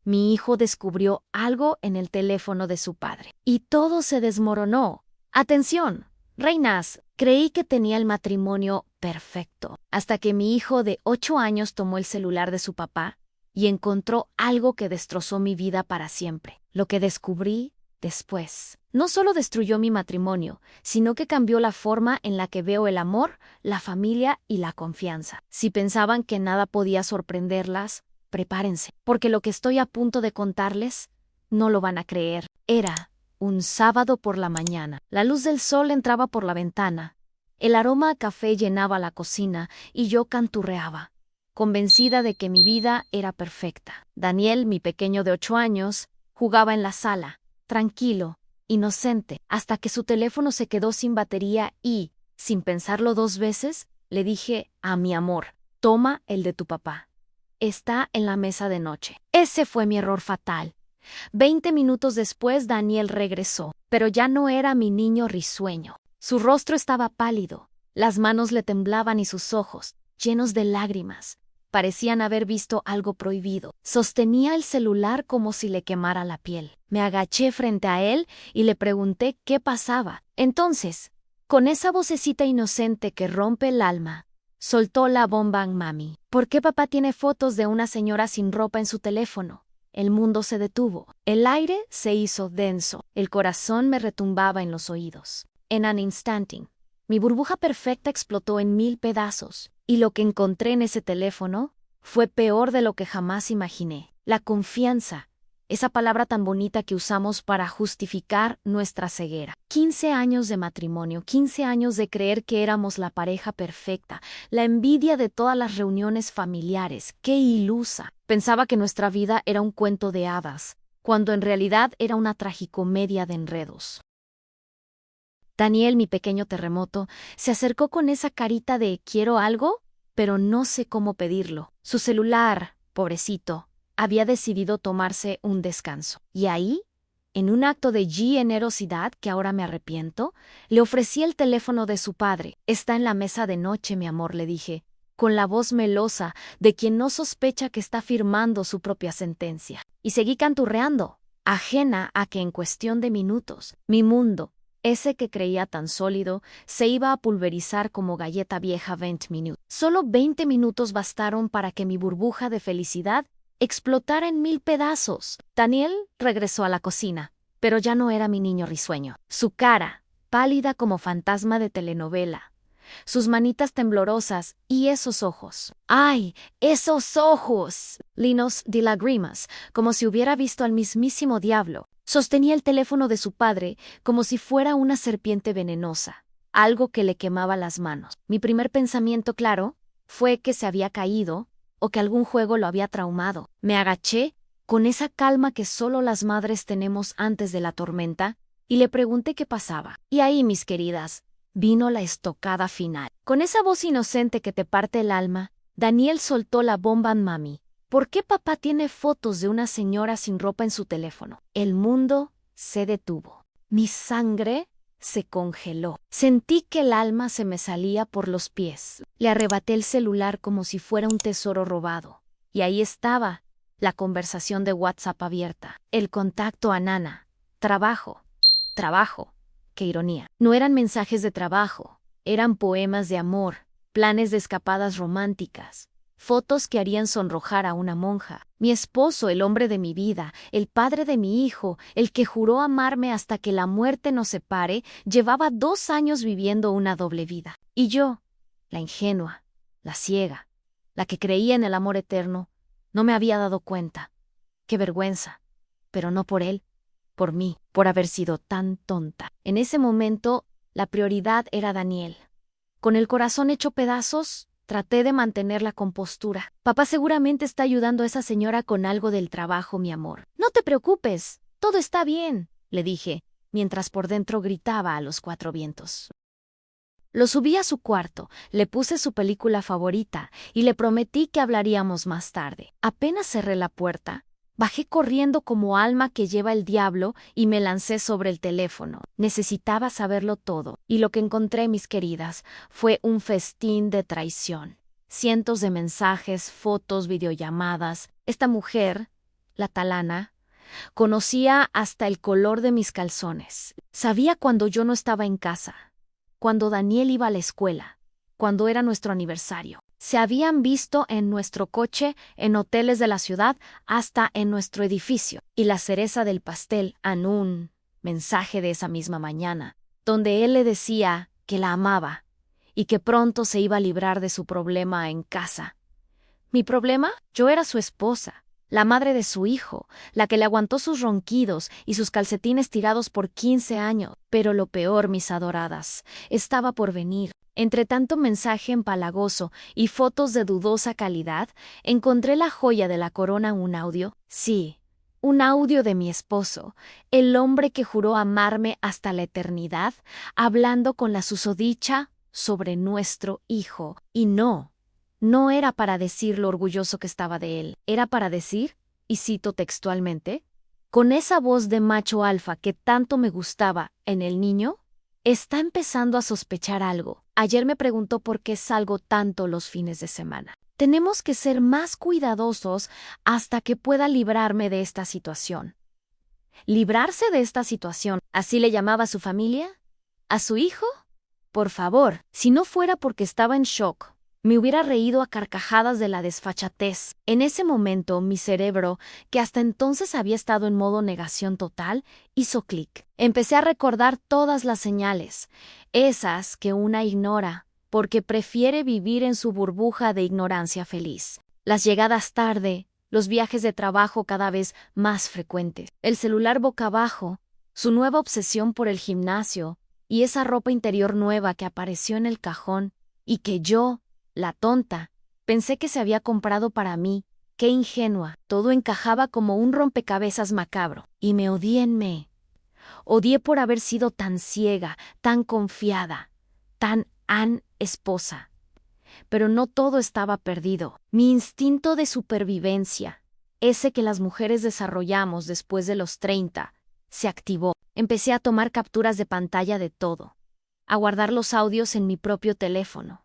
mi hijo descubrió algo en el teléfono de su padre. Y todo se desmoronó. ¡Atención! Reinas, creí que tenía el matrimonio perfecto, hasta que mi hijo de 8 años tomó el celular de su papá y encontró algo que destrozó mi vida para siempre. Lo que descubrí después no solo destruyó mi matrimonio, sino que cambió la forma en la que veo el amor, la familia y la confianza. Si pensaban que nada podía sorprenderlas, prepárense, porque lo que estoy a punto de contarles no lo van a creer. Era un sábado por la mañana. La luz del sol entraba por la ventana. El aroma a café llenaba la cocina y yo canturreaba, convencida de que mi vida era perfecta. Daniel, mi pequeño de 8 años, jugaba en la sala, tranquilo, inocente, hasta que su teléfono se quedó sin batería y, sin pensarlo 2 veces, le dije a mi amor: toma el de tu papá. Está en la mesa de noche. Ese fue mi error fatal. 20 minutos después Daniel regresó, pero ya no era mi niño risueño. Su rostro estaba pálido, las manos le temblaban y sus ojos, llenos de lágrimas, parecían haber visto algo prohibido. Sostenía el celular como si le quemara la piel. Me agaché frente a él y le pregunté qué pasaba. Entonces, con esa vocecita inocente que rompe el alma, soltó la bomba mami. ¿Por qué papá tiene fotos de una señora sin ropa en su teléfono? El mundo se detuvo. El aire se hizo denso. El corazón me retumbaba en los oídos. En un instante, mi burbuja perfecta explotó en 1000 pedazos. Y lo que encontré en ese teléfono fue peor de lo que jamás imaginé. La confianza, esa palabra tan bonita que usamos para justificar nuestra ceguera. 15 años de matrimonio, 15 años de creer que éramos la pareja perfecta, la envidia de todas las reuniones familiares. ¡Qué ilusa! Pensaba que nuestra vida era un cuento de hadas, cuando en realidad era una tragicomedia de enredos. Daniel, mi pequeño terremoto, se acercó con esa carita de «¿quiero algo?», pero no sé cómo pedirlo. Su celular, pobrecito, había decidido tomarse un descanso. Y ahí, en un acto de generosidad que ahora me arrepiento, le ofrecí el teléfono de su padre. «Está en la mesa de noche, mi amor», le dije, con la voz melosa de quien no sospecha que está firmando su propia sentencia. Y seguí canturreando, ajena a que en cuestión de minutos, mi mundo, ese que creía tan sólido, se iba a pulverizar como galleta vieja 20 minutos. Solo 20 minutos bastaron para que mi burbuja de felicidad explotara en 1000 pedazos. Daniel regresó a la cocina, pero ya no era mi niño risueño. Su cara, pálida como fantasma de telenovela, sus manitas temblorosas y esos ojos. ¡Ay, esos ojos! Llenos de lágrimas, como si hubiera visto al mismísimo diablo. Sostenía el teléfono de su padre como si fuera una serpiente venenosa, algo que le quemaba las manos. Mi primer pensamiento, claro, fue que se había caído o que algún juego lo había traumado. Me agaché, con esa calma que solo las madres tenemos antes de la tormenta, y le pregunté qué pasaba. Y ahí, mis queridas, vino la estocada final. Con esa voz inocente que te parte el alma, Daniel soltó la bomba mami. ¿Por qué papá tiene fotos de una señora sin ropa en su teléfono? El mundo se detuvo. Mi sangre se congeló. Sentí que el alma se me salía por los pies. Le arrebaté el celular como si fuera un tesoro robado. Y ahí estaba, la conversación de WhatsApp abierta. El contacto a Nana. Trabajo. Trabajo. Qué ironía. No eran mensajes de trabajo. Eran poemas de amor, planes de escapadas románticas. Fotos que harían sonrojar a una monja. Mi esposo, el hombre de mi vida, el padre de mi hijo, el que juró amarme hasta que la muerte nos separe, llevaba 2 años viviendo una doble vida. Y yo, la ingenua, la ciega, la que creía en el amor eterno, no me había dado cuenta. Qué vergüenza. Pero no por él, por mí, por haber sido tan tonta. En ese momento, la prioridad era Daniel. Con el corazón hecho pedazos, traté de mantener la compostura. Papá seguramente está ayudando a esa señora con algo del trabajo, mi amor. No te preocupes, todo está bien, le dije, mientras por dentro gritaba a los 4 vientos. Lo subí a su cuarto, le puse su película favorita y le prometí que hablaríamos más tarde. Apenas cerré la puerta, bajé corriendo como alma que lleva el diablo y me lancé sobre el teléfono. Necesitaba saberlo todo, y lo que encontré, mis queridas, fue un festín de traición. Cientos de mensajes, fotos, videollamadas. Esta mujer, la talana. Conocía hasta el color de mis calzones. Sabía cuando yo no estaba en casa, cuando Daniel iba a la escuela, cuando era nuestro aniversario. Se habían visto en nuestro coche, en hoteles de la ciudad, hasta en nuestro edificio. Y la cereza del pastel, en un mensaje de esa misma mañana, donde él le decía que la amaba y que pronto se iba a librar de su problema en casa. ¿Mi problema? Yo era su esposa, la madre de su hijo, la que le aguantó sus ronquidos y sus calcetines tirados por 15 años. Pero lo peor, mis adoradas, estaba por venir. Entre tanto mensaje empalagoso y fotos de dudosa calidad, encontré la joya de la corona, un audio. Sí, un audio de mi esposo, el hombre que juró amarme hasta la eternidad, hablando con la susodicha sobre nuestro hijo. Y no era para decir lo orgulloso que estaba de él, era para decir, y cito textualmente, con esa voz de macho alfa que tanto me gustaba en el niño, está empezando a sospechar algo. Ayer me preguntó por qué salgo tanto los fines de semana. Tenemos que ser más cuidadosos hasta que pueda librarme de esta situación. ¿Librarse de esta situación? ¿Así le llamaba a su familia? ¿A su hijo? Por favor, si no fuera porque estaba en shock, me hubiera reído a carcajadas de la desfachatez. En ese momento, mi cerebro, que hasta entonces había estado en modo negación total, hizo clic. Empecé a recordar todas las señales, esas que una ignora, porque prefiere vivir en su burbuja de ignorancia feliz. Las llegadas tarde, los viajes de trabajo cada vez más frecuentes, el celular boca abajo, su nueva obsesión por el gimnasio y esa ropa interior nueva que apareció en el cajón y que yo, la tonta, pensé que se había comprado para mí. Qué ingenua. Todo encajaba como un rompecabezas macabro. Y me odié. Odié por haber sido tan ciega, tan confiada, tan esposa. Pero no todo estaba perdido. Mi instinto de supervivencia, ese que las mujeres desarrollamos después de los 30, se activó. Empecé a tomar capturas de pantalla de todo, a guardar los audios en mi propio teléfono,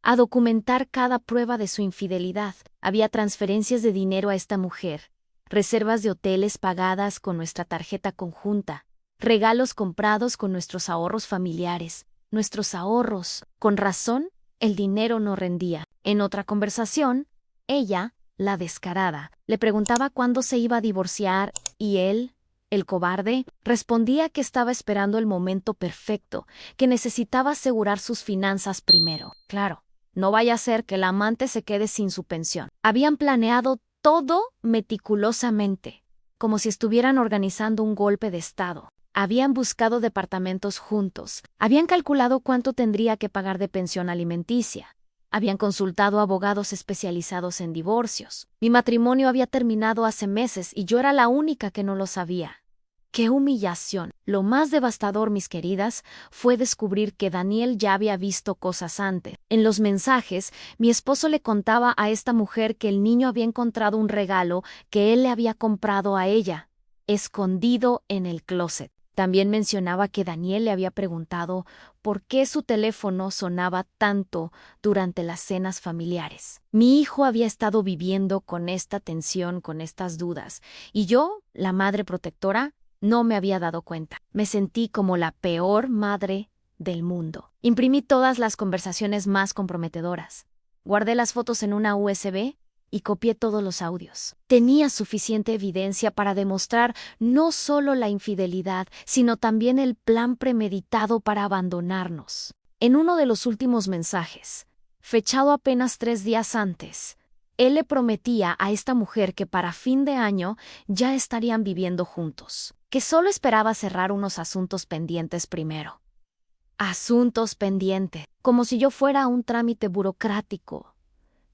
a documentar cada prueba de su infidelidad. Había transferencias de dinero a esta mujer, reservas de hoteles pagadas con nuestra tarjeta conjunta, regalos comprados con nuestros ahorros familiares, nuestros ahorros. Con razón, el dinero no rendía. En otra conversación, ella, la descarada, le preguntaba cuándo se iba a divorciar y él, el cobarde, respondía que estaba esperando el momento perfecto, que necesitaba asegurar sus finanzas primero. Claro, no vaya a ser que la amante se quede sin su pensión. Habían planeado todo meticulosamente, como si estuvieran organizando un golpe de estado. Habían buscado departamentos juntos, habían calculado cuánto tendría que pagar de pensión alimenticia, habían consultado abogados especializados en divorcios. Mi matrimonio había terminado hace meses y yo era la única que no lo sabía. ¡Qué humillación! Lo más devastador, mis queridas, fue descubrir que Daniel ya había visto cosas antes. En los mensajes, mi esposo le contaba a esta mujer que el niño había encontrado un regalo que él le había comprado a ella, escondido en el closet. También mencionaba que Daniel le había preguntado por qué su teléfono sonaba tanto durante las cenas familiares. Mi hijo había estado viviendo con esta tensión, con estas dudas, y yo, la madre protectora, no me había dado cuenta. Me sentí como la peor madre del mundo. Imprimí todas las conversaciones más comprometedoras. Guardé las fotos en una USB y copié todos los audios. Tenía suficiente evidencia para demostrar no solo la infidelidad, sino también el plan premeditado para abandonarnos. En uno de los últimos mensajes, fechado apenas 3 días antes, él le prometía a esta mujer que para fin de año ya estarían viviendo juntos, que solo esperaba cerrar unos asuntos pendientes primero. Asuntos pendientes, como si yo fuera un trámite burocrático.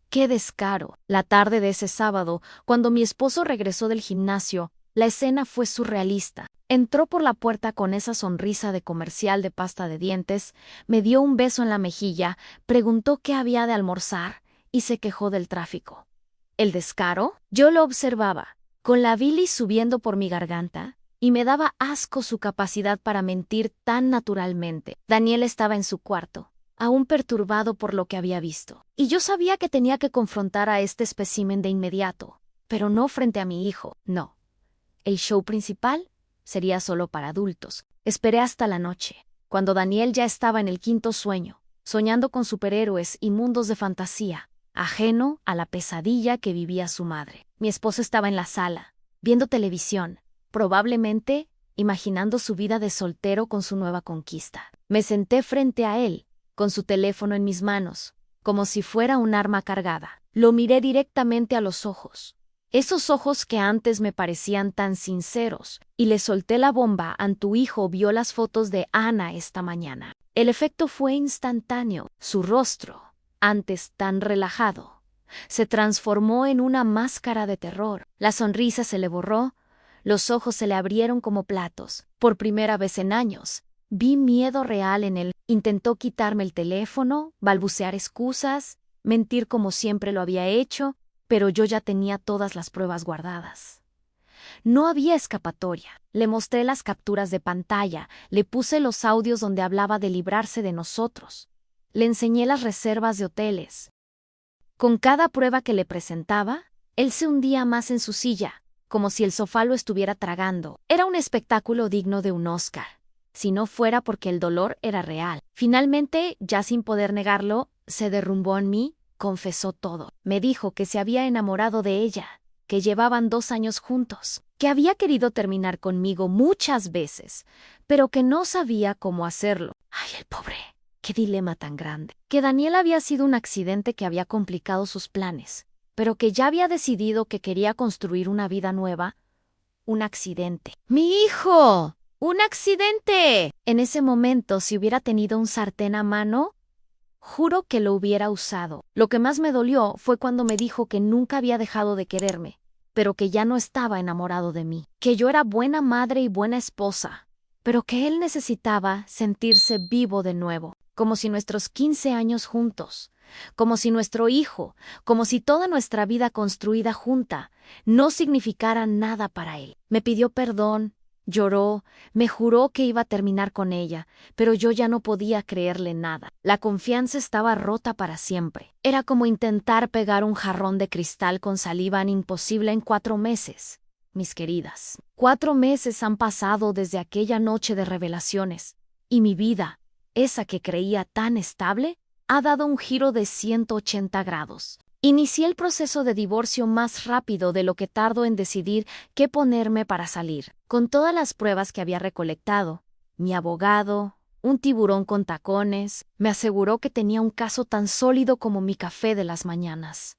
¡Qué descaro! La tarde de ese sábado, cuando mi esposo regresó del gimnasio, la escena fue surrealista. Entró por la puerta con esa sonrisa de comercial de pasta de dientes, me dio un beso en la mejilla, preguntó qué había de almorzar y se quejó del tráfico. ¿El descaro? Yo lo observaba, con la bilis subiendo por mi garganta, y me daba asco su capacidad para mentir tan naturalmente. Daniel estaba en su cuarto, aún perturbado por lo que había visto. Y yo sabía que tenía que confrontar a este espécimen de inmediato. pero no frente a mi hijo, no. El show principal sería solo para adultos. Esperé hasta la noche, cuando Daniel ya estaba en el quinto sueño, soñando con superhéroes y mundos de fantasía, ajeno a la pesadilla que vivía su madre. Mi esposo estaba en la sala, viendo televisión, probablemente imaginando su vida de soltero con su nueva conquista. Me senté frente a él, con su teléfono en mis manos, como si fuera un arma cargada. Lo miré directamente a los ojos, esos ojos que antes me parecían tan sinceros, y le solté la bomba. Tu hijo vio las fotos de Ana esta mañana. El efecto fue instantáneo. Su rostro, antes tan relajado, se transformó en una máscara de terror. La sonrisa se le borró, los ojos se le abrieron como platos. Por primera vez en años, vi miedo real en él. Intentó quitarme el teléfono, balbucear excusas, mentir como siempre lo había hecho, pero yo ya tenía todas las pruebas guardadas. No había escapatoria. Le mostré las capturas de pantalla, le puse los audios donde hablaba de librarse de nosotros. Le enseñé las reservas de hoteles. Con cada prueba que le presentaba, él se hundía más en su silla, como si el sofá lo estuviera tragando. Era un espectáculo digno de un Oscar, si no fuera porque el dolor era real. Finalmente, ya sin poder negarlo, se derrumbó en mí, confesó todo. Me dijo que se había enamorado de ella, que llevaban 2 años juntos, que había querido terminar conmigo muchas veces, pero que no sabía cómo hacerlo. ¡Ay, el pobre! ¡Qué dilema tan grande! Que Daniel había sido un accidente que había complicado sus planes, pero que ya había decidido que quería construir una vida nueva. Un accidente. ¡Mi hijo! ¡Un accidente! En ese momento, si hubiera tenido un sartén a mano, juro que lo hubiera usado. Lo que más me dolió fue cuando me dijo que nunca había dejado de quererme, pero que ya no estaba enamorado de mí, que yo era buena madre y buena esposa, pero que él necesitaba sentirse vivo de nuevo, como si nuestros 15 años juntos, como si nuestro hijo, como si toda nuestra vida construida junta, no significara nada para él. Me pidió perdón, lloró, me juró que iba a terminar con ella, pero yo ya no podía creerle nada. La confianza estaba rota para siempre. Era como intentar pegar un jarrón de cristal con saliva imposible en 4 meses. Mis queridas, 4 meses han pasado desde aquella noche de revelaciones, y mi vida, esa que creía tan estable, ha dado un giro de 180 grados. Inicié el proceso de divorcio más rápido de lo que tardó en decidir qué ponerme para salir. Con todas las pruebas que había recolectado, mi abogado, un tiburón con tacones, me aseguró que tenía un caso tan sólido como mi café de las mañanas.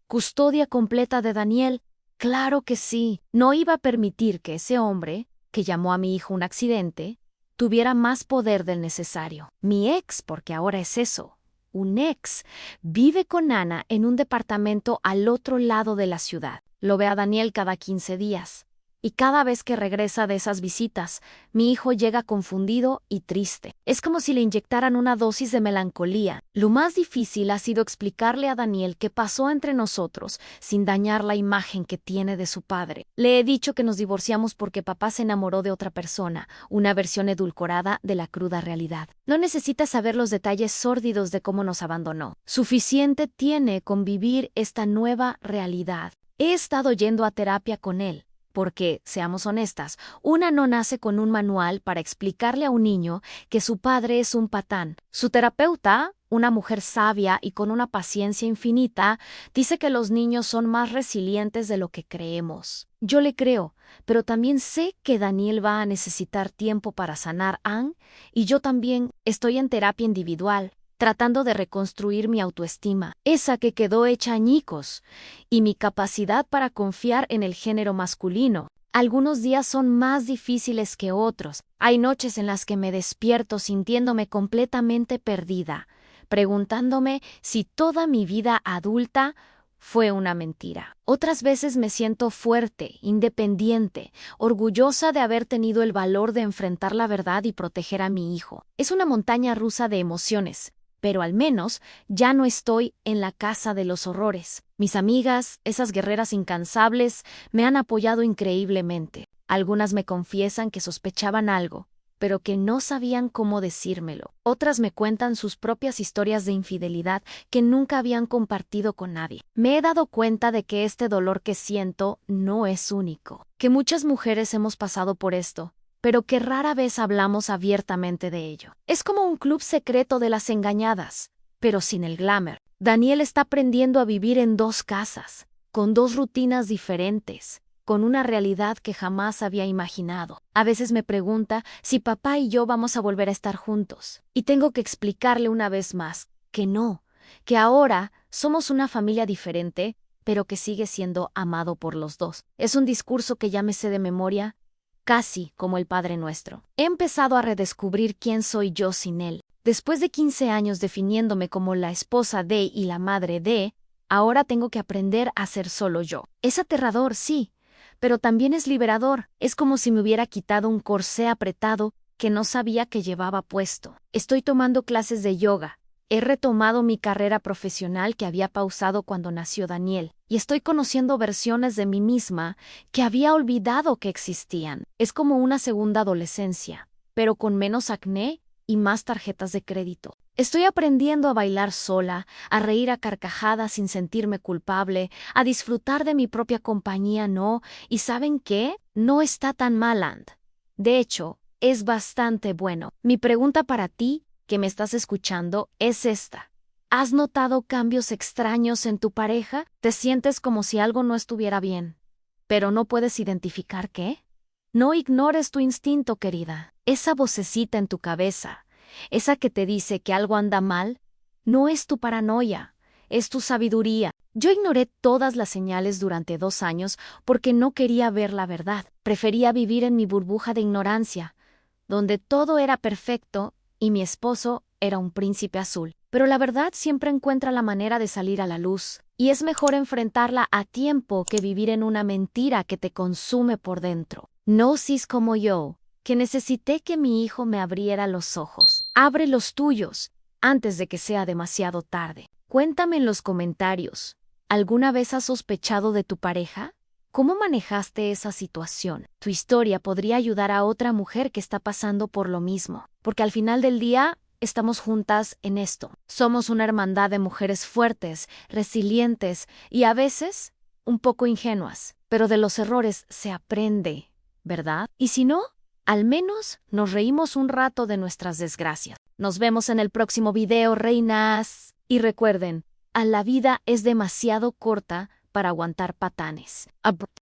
¿Custodia completa de Daniel? Claro que sí. No iba a permitir que ese hombre, que llamó a mi hijo un accidente, tuviera más poder del necesario. Mi ex, porque ahora es eso. Un ex, vive con Ana en un departamento al otro lado de la ciudad. Lo ve a Daniel cada 15 días. Y cada vez que regresa de esas visitas, mi hijo llega confundido y triste. Es como si le inyectaran una dosis de melancolía. Lo más difícil ha sido explicarle a Daniel qué pasó entre nosotros sin dañar la imagen que tiene de su padre. Le he dicho que nos divorciamos porque papá se enamoró de otra persona, una versión edulcorada de la cruda realidad. No necesita saber los detalles sórdidos de cómo nos abandonó. Suficiente tiene con vivir esta nueva realidad. He estado yendo a terapia con él. Porque, seamos honestas, una no nace con un manual para explicarle a un niño que su padre es un patán. Su terapeuta, una mujer sabia y con una paciencia infinita, dice que los niños son más resilientes de lo que creemos. Yo le creo, pero también sé que Daniel va a necesitar tiempo para sanar, y yo también estoy en terapia individual, tratando de reconstruir mi autoestima, esa que quedó hecha añicos, y mi capacidad para confiar en el género masculino. Algunos días son más difíciles que otros. Hay noches en las que me despierto sintiéndome completamente perdida, preguntándome si toda mi vida adulta fue una mentira. Otras veces me siento fuerte, independiente, orgullosa de haber tenido el valor de enfrentar la verdad y proteger a mi hijo. Es una montaña rusa de emociones. Pero al menos ya no estoy en la casa de los horrores. Mis amigas, esas guerreras incansables, me han apoyado increíblemente. Algunas me confiesan que sospechaban algo, pero que no sabían cómo decírmelo. Otras me cuentan sus propias historias de infidelidad que nunca habían compartido con nadie. Me he dado cuenta de que este dolor que siento no es único, que muchas mujeres hemos pasado por esto, pero que rara vez hablamos abiertamente de ello. Es como un club secreto de las engañadas, pero sin el glamour. Daniel está aprendiendo a vivir en dos casas, con dos rutinas diferentes, con una realidad que jamás había imaginado. A veces me pregunta si papá y yo vamos a volver a estar juntos. Y tengo que explicarle una vez más que no, que ahora somos una familia diferente, pero que sigue siendo amado por los dos. Es un discurso que ya me sé de memoria, casi como el Padre Nuestro. He empezado a redescubrir quién soy yo sin él. Después de 15 años definiéndome como la esposa de y la madre de, ahora tengo que aprender a ser solo yo. Es aterrador, sí, pero también es liberador. Es como si me hubiera quitado un corsé apretado que no sabía que llevaba puesto. Estoy tomando clases de yoga. He retomado mi carrera profesional que había pausado cuando nació Daniel, y estoy conociendo versiones de mí misma que había olvidado que existían. Es como una segunda adolescencia, pero con menos acné y más tarjetas de crédito. Estoy aprendiendo a bailar sola, a reír a carcajadas sin sentirme culpable, a disfrutar de mi propia compañía, ¿no? ¿Y saben qué? No está tan mal, And. De hecho, es bastante bueno. Mi pregunta para ti, que me estás escuchando, es esta. ¿Has notado cambios extraños en tu pareja? ¿Te sientes como si algo no estuviera bien, pero no puedes identificar qué? No ignores tu instinto, querida. Esa vocecita en tu cabeza, esa que te dice que algo anda mal, no es tu paranoia, es tu sabiduría. Yo ignoré todas las señales durante 2 años porque no quería ver la verdad. Prefería vivir en mi burbuja de ignorancia, donde todo era perfecto y mi esposo era un príncipe azul. Pero la verdad siempre encuentra la manera de salir a la luz, y es mejor enfrentarla a tiempo que vivir en una mentira que te consume por dentro. No seas como yo, que necesité que mi hijo me abriera los ojos. Abre los tuyos, antes de que sea demasiado tarde. Cuéntame en los comentarios, ¿alguna vez has sospechado de tu pareja? ¿Cómo manejaste esa situación? Tu historia podría ayudar a otra mujer que está pasando por lo mismo, porque al final del día estamos juntas en esto. Somos una hermandad de mujeres fuertes, resilientes y a veces un poco ingenuas, pero de los errores se aprende, ¿verdad? Y si no, al menos nos reímos un rato de nuestras desgracias. Nos vemos en el próximo video, reinas. Y recuerden, la vida es demasiado corta para aguantar patanes.